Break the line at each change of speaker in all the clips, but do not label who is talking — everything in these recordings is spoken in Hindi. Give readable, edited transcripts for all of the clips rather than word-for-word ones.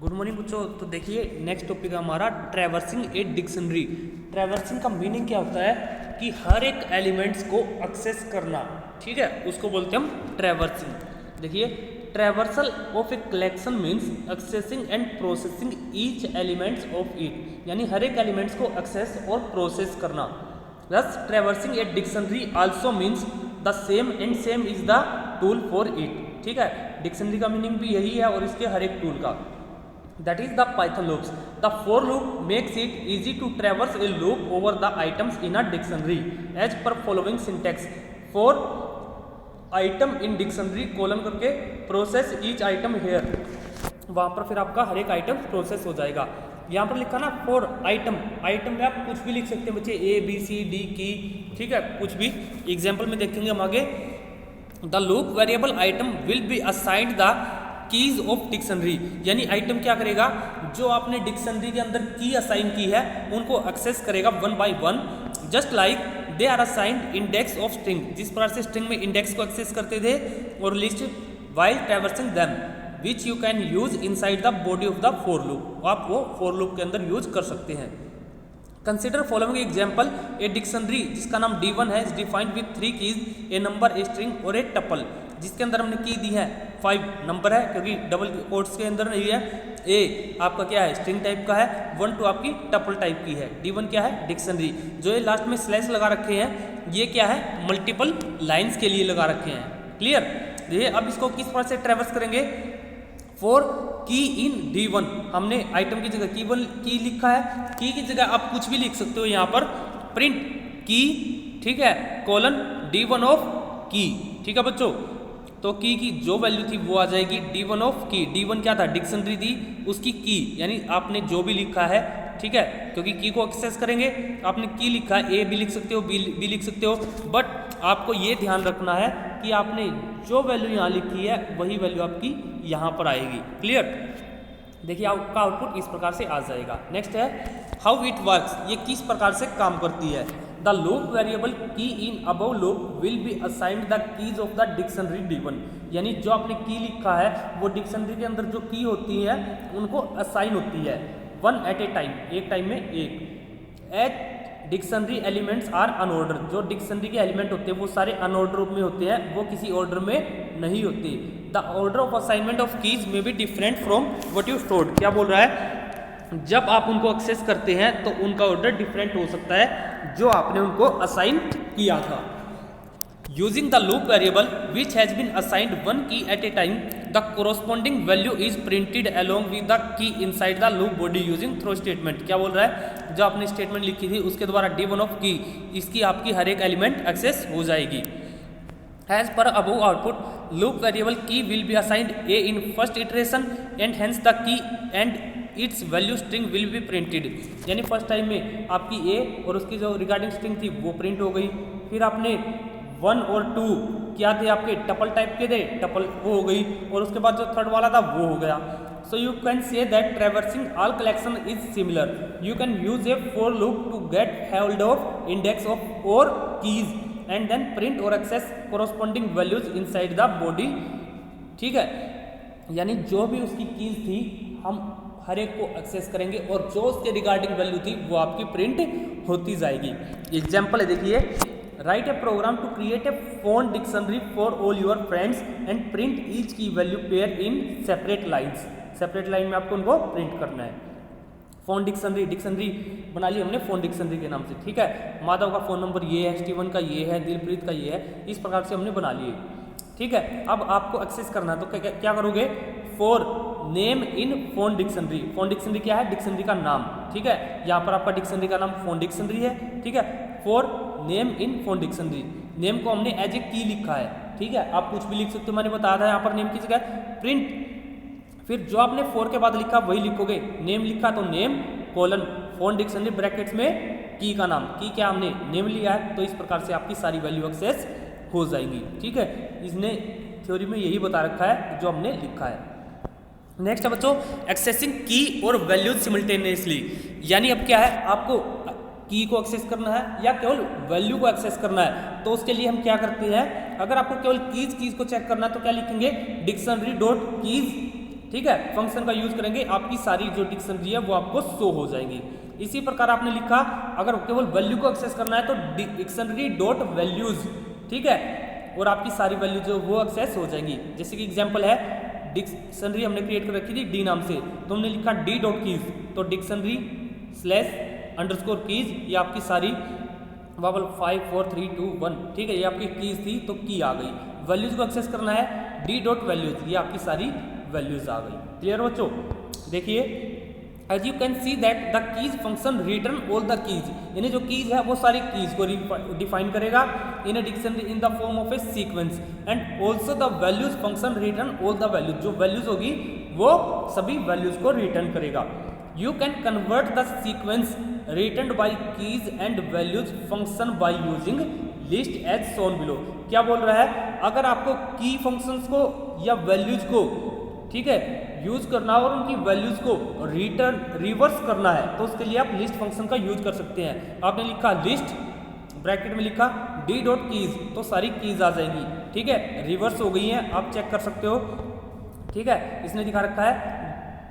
गुड मॉर्निंग बच्चों। तो देखिए नेक्स्ट टॉपिक है हमारा ट्रैवर्सिंग ए डिक्शनरी। ट्रैवर्सिंग का मीनिंग क्या होता है कि हर एक एलिमेंट्स को एक्सेस करना, ठीक है, उसको बोलते हैं हम ट्रैवर्सिंग। देखिए traversal of a collection means accessing and processing each elements of it, यानी हर एक एलिमेंट्स को एक्सेस और प्रोसेस करना। दस traversing a dictionary also means the same and same is the tool for it, ठीक है। डिक्शनरी का मीनिंग भी यही है और इसके हर एक टूल का। That is the Python loops. The for loop makes it easy to traverse a loop over the items in a dictionary as per following syntax. For item in dictionary colon करके process each item here, वहाँ पर फिर आपका हर एक आइटम प्रोसेस हो जाएगा। यहाँ पर लिखा ना फॉर आइटम, आइटम में आप कुछ भी लिख सकते हैं बच्चे, ए बी सी डी की, ठीक है, कुछ भी। एग्जाम्पल में देखेंगे हम आगे। The loop variable item will be assigned the keys of dictionary, यानी आइटम क्या करेगा, जो आपने डिक्शनरी के अंदर की असाइन की है उनको एक्सेस करेगा one by one, just like they are assigned index of string, जिस प्रकार से स्ट्रिंग में इंडेक्स को एक्सेस करते थे, और list while traversing them which you can use inside the body of the for loop, आप वो फॉर लूप के अंदर यूज कर सकते हैं। Consider following example. A dictionary जिसका नाम D1 है, is defined with 3 keys, A number, a string और ए टपल, जिसके अंदर हमने की दी है 5 नंबर है क्योंकि डबल कोट्स के अंदर नहीं है। ए आपका क्या है, स्ट्रिंग टाइप का है, 1 2 आपकी टपल टाइप की है। D1 क्या है, डिक्शनरी। जो ये लास्ट में स्लैश लगा रखे हैं ये क्या है, मल्टीपल लाइन्स के लिए लगा रखे हैं। क्लियर। ये अब इसको किस प्रकार से ट्रैवर्स करेंगे। फॉर की इन D1, हमने आइटम की जगह की लिखा है, की जगह आप कुछ भी लिख सकते हो यहाँ पर, प्रिंट की, ठीक है, कोलन D1 ऑफ की, ठीक है बच्चों। तो की जो वैल्यू थी वो आ जाएगी D1 ऑफ की। D1 क्या था, डिक्शनरी थी, उसकी की, यानी आपने जो भी लिखा है, ठीक है, क्योंकि की को एक्सेस करेंगे, आपने की लिखा है, ए भी लिख सकते हो, बी लिख सकते हो, बट आपको ये ध्यान रखना है कि आपने जो वैल्यू यहाँ लिखी है वही वैल्यू आपकी यहाँ पर आएगी। क्लियर। देखिए आपका आउटपुट इस प्रकार से आ जाएगा। नेक्स्ट है हाउ इट वर्क्स, ये किस प्रकार से काम करती है। द लूप वेरिएबल की in above loop will be assigned the keys of the dictionary D1, यानी जो आपने की लिखा है वो डिक्शनरी के अंदर जो की होती है उनको असाइन होती है, वन एट ए टाइम, एक टाइम में एक। At dictionary elements are unorder, जो डिक्शनरी के एलिमेंट होते हैं वो सारे अनऑर्डर रूप में होते हैं, वो किसी ऑर्डर में नहीं होते। The order of assignment of keys में be different from what you stored, क्या बोल रहा है, जब आप उनको एक्सेस करते हैं तो उनका ऑर्डर डिफरेंट हो सकता है जो आपने उनको असाइन किया था। Using the loop variable which has been assigned one key at a time, the corresponding value is printed along with the key inside the loop body using throw statement. क्या बोल रहा है, जो आपने स्टेटमेंट लिखी थी उसके द्वारा D1 ऑफ की, इसकी आपकी हर एक एलिमेंट एक्सेस हो जाएगी। As per above output, loop variable key will be assigned a in first iteration and hence the key and its value string will be printed, यानी फर्स्ट टाइम में आपकी a और उसकी जो रिगार्डिंग स्ट्रिंग थी वो प्रिंट हो गई, फिर आपने 1 और 2 क्या थे आपके, टपल टाइप के थे, टपल वो हो गई, और उसके बाद जो थर्ड वाला था वो हो गया। So you can say that traversing all collection is similar, you can use a for loop to get hold of index of और कीज एंड देन प्रिंट और access corresponding values inside the body, ठीक है, यानी जो भी उसकी कीज थी हम हर एक को एक्सेस करेंगे और जो उसके रिगार्डिंग वैल्यू थी वो आपकी प्रिंट होती जाएगी। एग्जाम्पल है देखिए, write a program to create a phone dictionary for all your friends and print each key value pair in separate lines, separate line में आपको उनको प्रिंट करना है। फोन डिक्शनरी बना ली हमने फोन डिक्शनरी के नाम से, ठीक है, माधव का फ़ोन नंबर ये है, स्टीवन का ये है, दिलप्रीत का ये है, इस प्रकार से हमने बना लिए, ठीक है। अब आपको एक्सेस करना है तो क्या करोगे, for name in phone dictionary क्या है, डिक्शनरी का नाम, ठीक है, यहाँ पर आपका डिक्शनरी का नाम फोन डिक्शनरी है, ठीक है। For name in phone dictionary, name को हमने एज ए की लिखा है, ठीक है, आप कुछ भी लिख सकते हो, मैंने बताया था यहाँ पर नेम की जगह प्रिंट, फिर जो आपने फोर के बाद लिखा वही लिखोगे, नेम लिखा तो name colon phone dictionary brackets में की का नाम, की क्या हमने नेम लिया है, तो इस प्रकार से आपकी सारी वैल्यू एक्सेस हो जाएंगी, ठीक है। इसने थ्योरी में यही बता रखा है जो हमने लिखा है। नेक्स्ट है बच्चों एक्सेसिंग की और वैल्यूज सिमिल्टेनियसली, यानी अब क्या है, आपको की को एक्सेस करना है या केवल वैल्यू को एक्सेस करना है, तो उसके लिए हम क्या करते हैं, अगर आपको केवल कीज को चेक करना है तो क्या लिखेंगे, डिक्शनरी डॉट कीज ठीक है, फंक्शन का यूज करेंगे, आपकी सारी जो डिक्शनरी है वो आपको शो हो जाएंगी। इसी प्रकार आपने लिखा अगर केवल वैल्यू को एक्सेस करना है तो डिक्शनरी डॉट वैल्यूज, ठीक है, और आपकी सारी वैल्यू जो वो एक्सेस हो जाएंगी। जैसे कि एग्जांपल है डिक्शनरी हमने क्रिएट कर रखी थी डी नाम से, तो हमने लिखा डी डॉट कीज, तो डिक्शनरी स्लैश अंडरस्कोर कीज, ये आपकी सारी वावल 5 4 3 2 1, ठीक है, ये आपकी कीज थी तो की आ गई। वैल्यूज को एक्सेस करना है डी डॉट वैल्यूज, ये आपकी सारी वैल्यूज आ गई। क्लियर बच्चों? देखिए as you can see that the keys function return all the keys, यानी जो कीज है वो सारी कीज को डिफाइन करेगा in a dictionary in the form of a sequence and also the values function return all the values, जो वैल्यूज होगी वो सभी वैल्यूज को रिटर्न करेगा। You can convert the sequence return by keys and values function by using list as shown below. क्या बोल रहा है, अगर आपको की फंक्शंस को या वैल्यूज को, ठीक है, यूज करना और उनकी वैल्यूज को रिवर्स करना है तो उसके लिए आप लिस्ट फंक्शन का यूज कर सकते हैं। आपने लिखा लिस्ट, ब्रैकेट में लिखा डी डॉट कीज, तो सारी कीज आ जाएंगी, ठीक है, रिवर्स हो गई हैं, आप चेक कर सकते हो, ठीक है। इसने दिखा रखा है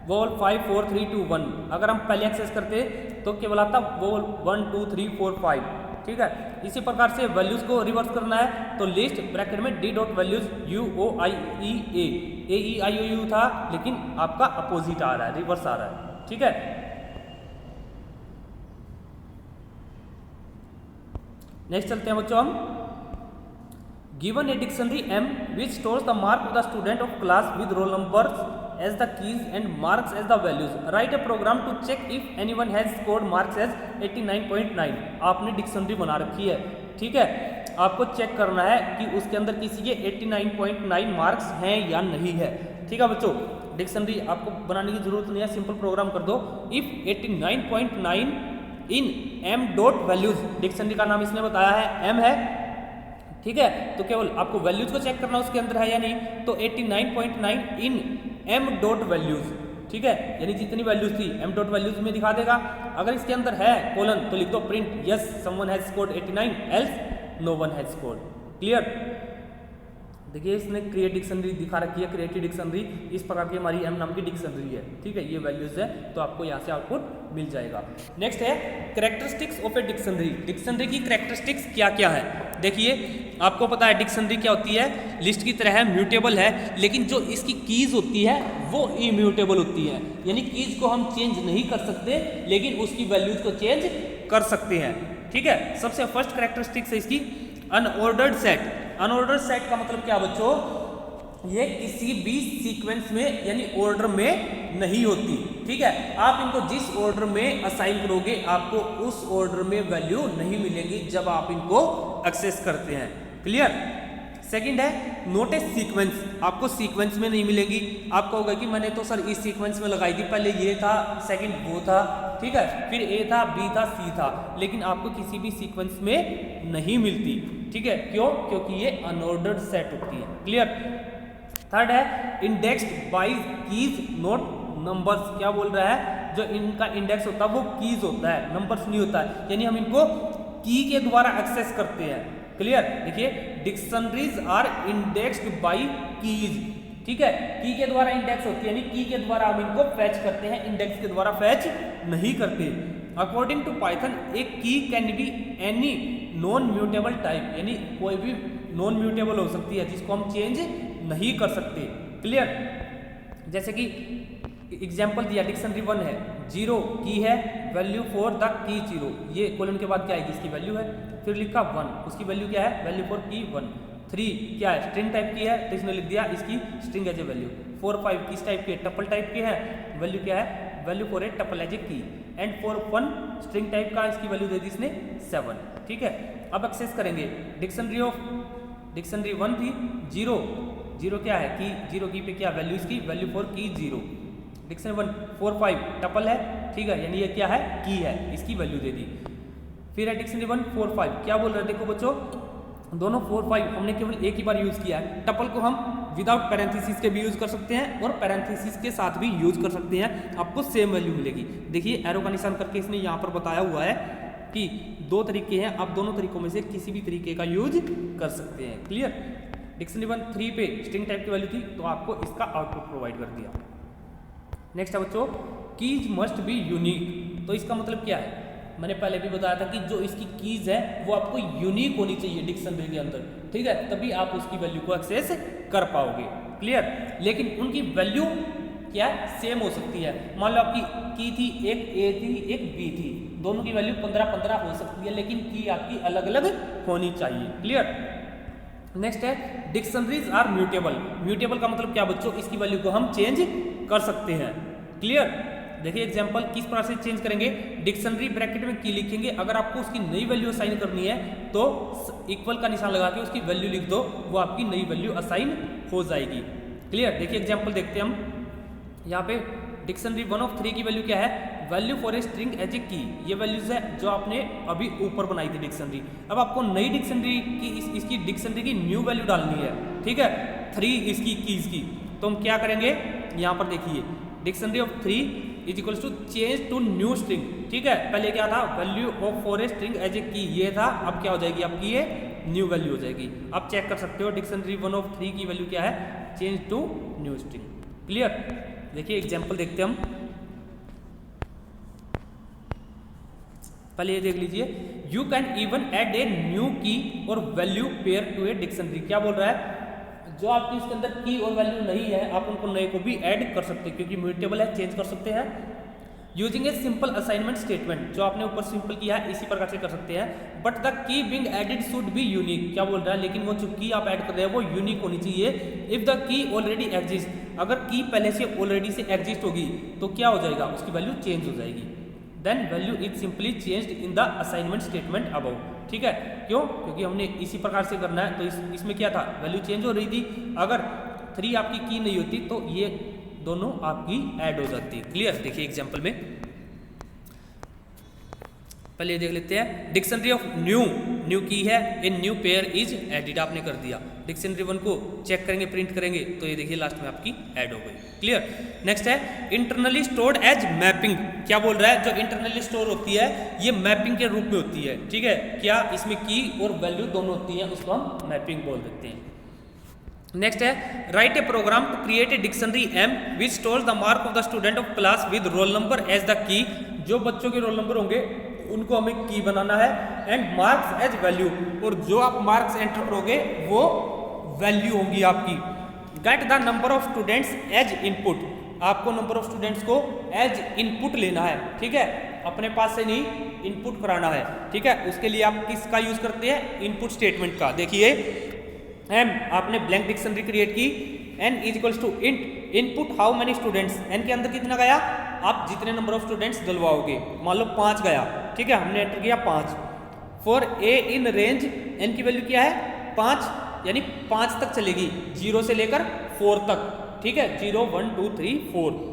वोल 5 4 3 2 1, अगर हम पहले एक्सेस करते तो केवल आता वोल 1 2 3 4 5, ठीक है। इसी प्रकार से वैल्यूज को रिवर्स करना है तो लिस्ट ब्रैकेट में d dot values U O I E A E I O U था, लेकिन आपका अपोजिट आ रहा है, रिवर्स आ रहा है, ठीक है। नेक्स्ट चलते हैं बच्चों हम, given a dictionary M which stores the mark of the student of class with roll numbers as the keys and marks as the values, write a program to check if anyone has scored marks as 89.9। आपने डिक्शनरी बना रखी है, ठीक है, आपको चेक करना है कि उसके अंदर किसी के 89.9 मार्क्स हैं या नहीं है, ठीक है बच्चों। डिक्शनरी आपको बनाने की जरूरत नहीं है, सिंपल प्रोग्राम कर दो, if 89.9 in m dot values, dictionary का नाम इसने बताया है m है, ठीक है, तो केवल आपको वैल्यूज को चेक करना उसके अंदर है या नहीं, तो 89.9 इन m डॉट वैल्यूज, ठीक है, यानी जितनी वैल्यूज थी m डॉट वैल्यूज में दिखा देगा। अगर इसके अंदर है कोलन तो लिख दो print yes someone has scored 89 else no one has scored. Clear? देखिए इसने क्रिएट डिक्शनरी दिखा रखी है, क्रिएटिव डिक्शनरी, इस प्रकार की हमारी m नाम की डिक्शनरी है, ठीक है, ये वैल्यूज है तो आपको यहाँ से आउटपुट मिल जाएगा। नेक्स्ट है characteristics of a dictionary, dictionary की कैरेक्टरिस्टिक्स क्या क्या है। देखिए आपको पता है डिक्शनरी क्या होती है, लिस्ट की तरह है, म्यूटेबल है, लेकिन जो इसकी कीज होती है वो इम्यूटेबल होती है, यानी कीज को हम चेंज नहीं कर सकते लेकिन उसकी वैल्यूज को चेंज कर सकते हैं, ठीक है। सबसे फर्स्ट कैरेक्टरिस्टिक्स है इसकी अनऑर्डर्ड सेट। अनऑर्डर्ड सेट का मतलब क्या बच्चों, ये किसी भी सीक्वेंस में यानी ऑर्डर में नहीं होती, ठीक है। आप इनको जिस ऑर्डर में असाइन करोगे आपको उस ऑर्डर में वैल्यू नहीं मिलेगी जब आप इनको एक्सेस करते हैं। क्लियर? सेकंड है नोट ए सीक्वेंस, आपको सीक्वेंस में नहीं मिलेगी। आपको होगा कि मैंने तो सर इस सीक्वेंस में लगाई थी, पहले ये था, सेकंड वो था, ठीक है, फिर ए था, बी था, सी था, लेकिन आपको किसी भी सीक्वेंस में नहीं मिलती, ठीक है। क्यों? क्योंकि ये अनऑर्डर्ड सेट होती है। क्लियर? थर्ड है indexed by keys not numbers. क्या बोल रहा है, जो इनका इंडेक्स होता है वो कीज होता है, नंबर्स नहीं होता है, यानी हम इनको की के द्वारा एक्सेस करते हैं। क्लियर? देखिए dictionaries are indexed by keys, ठीक है, की के द्वारा इंडेक्स होती है, यानी की के द्वारा हम इनको फैच करते हैं, इंडेक्स के द्वारा फैच नहीं करते। अकॉर्डिंग टू पाइथन ए की can be any non mutable type, यानी कोई भी नॉन म्यूटेबल हो सकती है जिसको हम चेंज नहीं कर सकते। क्लियर? जैसे कि एग्जाम्पल दिया, डिक्शनरी 1 है, 0 की है, वैल्यू फॉर द की 0, ये कोलन के बाद क्या आएगी, इसकी वैल्यू है, फिर लिखा 1, उसकी वैल्यू क्या है, वैल्यू फॉर की 1, 3 क्या है, स्ट्रिंग टाइप की है तो इसने लिख दिया इसकी स्ट्रिंग एज ए वैल्यू, 4 5 किस टाइप की है, टपल टाइप की है, वैल्यू क्या है, value for a tuple as a key, and for 1 string type का इसकी वैल्यू दे दी इसने 7, ठीक है। अब एक्सेस करेंगे डिक्शनरी 1 थी 0 क्या है, की 0 की पे क्या वैल्यू, इसकी वैल्यू फॉर की 0, डिक्शनरी 1 4 5 टपल है, ठीक है, यानी ये क्या है, की है, इसकी वैल्यू दे दी। फिर है डिक्शनरी 1 4 5, क्या बोल रहे हैं, देखो बच्चों दोनों 4 5 हमने केवल एक ही बार यूज किया है। टपल को हम विदाउट पैरेंथेसिस के भी यूज कर सकते हैं और पैरेंथेसिस के साथ भी यूज कर सकते हैं, आपको सेम वैल्यू मिलेगी। देखिए एरो का निशान करके इसने यहाँ पर बताया हुआ है कि 2 तरीके हैं, आप दोनों तरीकों में से किसी भी तरीके का यूज कर सकते हैं। क्लियर? डिक्शनरी 1 3 पे स्ट्रिंग टाइप की वैल्यू थी तो आपको इसका आउटपुट प्रोवाइड कर दिया। नेक्स्ट है बच्चों, कीज मस्ट बी यूनिक। तो इसका मतलब क्या है, मैंने पहले भी बताया था कि जो इसकी कीज है वो आपको यूनिक होनी चाहिए डिक्शनरी के अंदर, ठीक है, तभी आप उसकी वैल्यू को एक्सेस कर पाओगे। क्लियर। लेकिन उनकी वैल्यू क्या सेम हो सकती है। मान लो आपकी की थी, एक ए थी एक बी थी, दोनों की वैल्यू 15-15 हो सकती है, लेकिन की आपकी अलग अलग होनी चाहिए। क्लियर। नेक्स्ट है डिक्शनरीज आर म्यूटेबल। म्यूटेबल का मतलब क्या बच्चों, इसकी वैल्यू को हम चेंज कर सकते हैं। क्लियर। देखिए एग्जांपल किस प्रकार से चेंज करेंगे। डिक्शनरी ब्रैकेट में की लिखेंगे, अगर आपको उसकी नई वैल्यू असाइन करनी है तो इक्वल का निशान लगा के उसकी वैल्यू लिख दो, वो आपकी नई वैल्यू असाइन हो जाएगी। क्लियर। देखिए एग्जांपल देखते हैं हम यहाँ पे। डिक्शनरी 1 of 3 की वैल्यू क्या है, value for a string as a key. ये वैल्यूज है जो आपने अभी ऊपर बनाई थी डिक्शनरी। अब आपको नई डिक्शनरी की इसकी डिक्शनरी की न्यू वैल्यू डालनी है, ठीक है, 3 इसकी कीज की। तो हम क्या करेंगे, यहाँ पर देखिए dictionary of 3 is equals to change to new string, ठीक है। पहले क्या था, value of for a string as a key, ये था। अब क्या हो जाएगी आपकी, ये न्यू वैल्यू हो जाएगी। आप चेक कर सकते हो डिक्शनरी 1 of 3 की वैल्यू क्या है, change to new string. Clear. देखिए एग्जाम्पल देखते हैं हम। पहले ये देख लीजिए, you can even add a new key और value pair to a dictionary. क्या बोल रहा है, जो आपकी इसके अंदर की और वैल्यू नहीं है आप उनको नए को भी ऐड कर सकते हैं, क्योंकि म्यूटेबल है, चेंज कर सकते हैं। Using a simple assignment statement, जो आपने ऊपर सिंपल किया है इसी प्रकार से कर सकते हैं। But the key being added should be unique. क्या बोल रहा है, लेकिन वो जो की आप ऐड कर रहे हैं वो यूनिक होनी चाहिए। If the key already exist, अगर की पहले से ऑलरेडी से एग्जिस्ट होगी तो क्या हो जाएगा, उसकी वैल्यू चेंज हो जाएगी। Then value is simply changed in the assignment statement above. ठीक है, क्यों, क्योंकि हमने इसी प्रकार से करना है। तो इसमें क्या था, वैल्यू चेंज हो रही थी। अगर 3 आपकी की नहीं होती तो ये दोनों आपकी ऐड हो जाती। क्लियर। देखिए एग्जांपल में पहले देख लेते हैं। डिक्शनरी ऑफ न्यू की है, a new pair is added, आपने कर दिया। डिक्शनरी 1 को चेक करेंगे, प्रिंट करेंगे तो ये देखिए लास्ट में आपकी ऐड हो गई। क्लियर। नेक्स्ट है इंटरनली स्टोर्ड एज मैपिंग। क्या बोल रहा है, जो इंटरनली स्टोर होती है ये मैपिंग के रूप में होती है। ठीक है, क्या इसमें की और वैल्यू दोनों होती है, उसको हम मैपिंग बोल देते हैं। नेक्स्ट है write a program to create a dictionary M which stores the mark of the student of class with roll number as the key. जो बच्चों के रोल नंबर होंगे उनको हमें की बनाना है, एंड मार्क्स एज वैल्यू, और जो आप मार्क्स एंटर करोगे वो वैल्यू होंगी आपकी। Get the number of students as input, आपको नंबर ऑफ स्टूडेंट्स को एज इनपुट लेना है। ठीक है, अपने पास से नहीं इनपुट कराना है। ठीक है, उसके लिए आप किसका यूज करते हैं, इनपुट स्टेटमेंट का। देखिए एम आपने ब्लैंक डिक्शनरी क्रिएट की, N is equals to int input how many students, N के अंदर कितना गया, आप जितने नंबर ऑफ स्टूडेंट्स डलवाओगे। मान लो 5 गया, ठीक है, हमने एंटर किया 5। For a in range, N की वैल्यू क्या है 5, यानी 5 तक चलेगी, 0 से लेकर 4 तक। ठीक है, 0 1 2 3 4।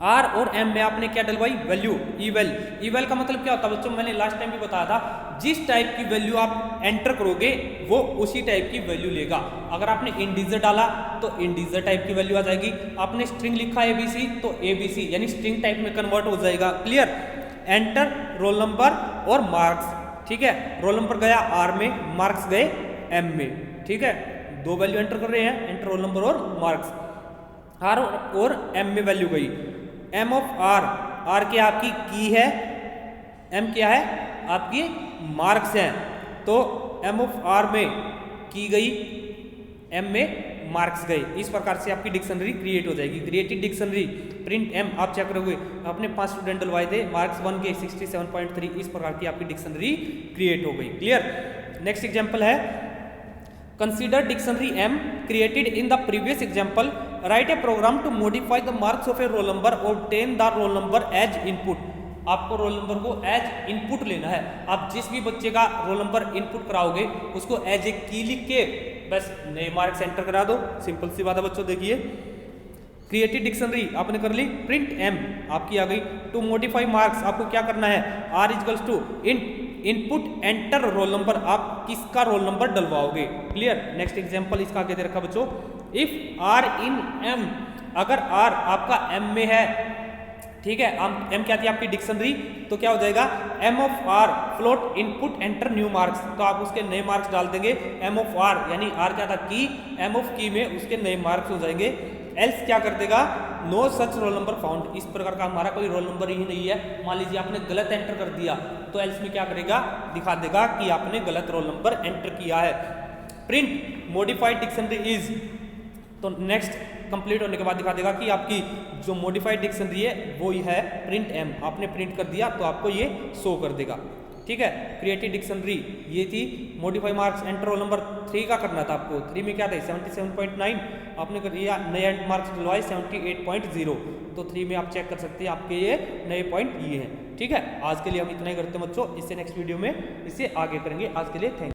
आर और एम में आपने क्या डलवाई, वैल्यू इवेल। इवेल का मतलब क्या होता है बच्चों, मैंने लास्ट टाइम भी बताया था, जिस टाइप की वैल्यू आप एंटर करोगे वो उसी टाइप की वैल्यू लेगा। अगर आपने इंटीजर डाला तो इंटीजर टाइप की वैल्यू आ जाएगी, आपने स्ट्रिंग लिखा एबीसी तो एबीसी यानी स्ट्रिंग टाइप में कन्वर्ट हो जाएगा। क्लियर। एंटर रोल नंबर और मार्क्स। ठीक है, रोल नंबर गया आर में, मार्क्स गए एम में। ठीक है, 2 वैल्यू एंटर कर रहे हैं, एंटर रोल नंबर और मार्क्स। आर और एम में वैल्यू गई। एम ऑफ आर, आर क्या आपकी की है, एम क्या है आपकी मार्क्स हैं, तो एम ऑफ आर में की गई, एम में मार्क्स गए। इस प्रकार से आपकी डिक्शनरी क्रिएट हो जाएगी। क्रिएटेड डिक्शनरी प्रिंट एम, आप चेक करोगे आपने 5 स्टूडेंट डलवाए थे, मार्क्स 1 के 67.3, इस प्रकार की आपकी डिक्शनरी क्रिएट हो गई। क्लियर। नेक्स्ट एग्जाम्पल है consider dictionary M created in the previous example, write a program to modify the marks of a roll number और obtain the roll number as input. आपको रोल नंबर को एज इनपुट लेना है। आप जिस भी बच्चे का रोल नंबर इनपुट कराओगे उसको एज ए की लिख के बस नए मार्क्स एंटर करा दो। सिंपल सी बात है बच्चों। देखिए क्रिएटेड डिक्शनरी आपने कर ली, प्रिंट एम आपकी आ गई। टू मॉडिफाई मार्क्स आपको क्या करना है, r equals to input enter roll number, आप किसका रोल नंबर डलवाओगे। क्लियर। नेक्स्ट एग्जांपल इसका आगे दे रखा बच्चों, इफ आर इन एम, अगर आर आपका एम में है, ठीक है, एम क्या थी आपकी डिक्शनरी, तो क्या हो जाएगा M of R float input enter new marks, तो आप उसके नए मार्क्स डाल देंगे। एम ऑफ आर यानी आर क्या था की, एम ऑफ की में उसके नए मार्क्स हो जाएंगे। एल्स क्या कर देगा, no such roll number found, इस प्रकार का हमारा कोई रोल नंबर ही नहीं है, मान लीजिए आपने गलत एंटर कर दिया तो एल्स में क्या करेगा, दिखा देगा कि आपने गलत रोल नंबर एंटर किया है। प्रिंट मॉडिफाइड डिक्शनरी इज, तो नेक्स्ट कंप्लीट होने के बाद दिखा देगा कि आपकी जो मॉडिफाइड डिक्शनरी है वो ही है प्रिंट एम, आपने प्रिंट कर दिया तो आपको ये शो कर देगा। ठीक है, क्रिएटेड डिक्शनरी ये थी, modify marks enter roll number 3 का करना था आपको, 3 में क्या था 77.9, आपने कर दिया नए मार्क्स डलवाए 78.0, तो 3 में आप चेक कर सकते हैं आपके ये नए पॉइंट ये हैं। ठीक है, आज के लिए हम इतना ही करते हैं बच्चों, इससे नेक्स्ट वीडियो में इससे आगे करेंगे। आज के लिए थैंक यू।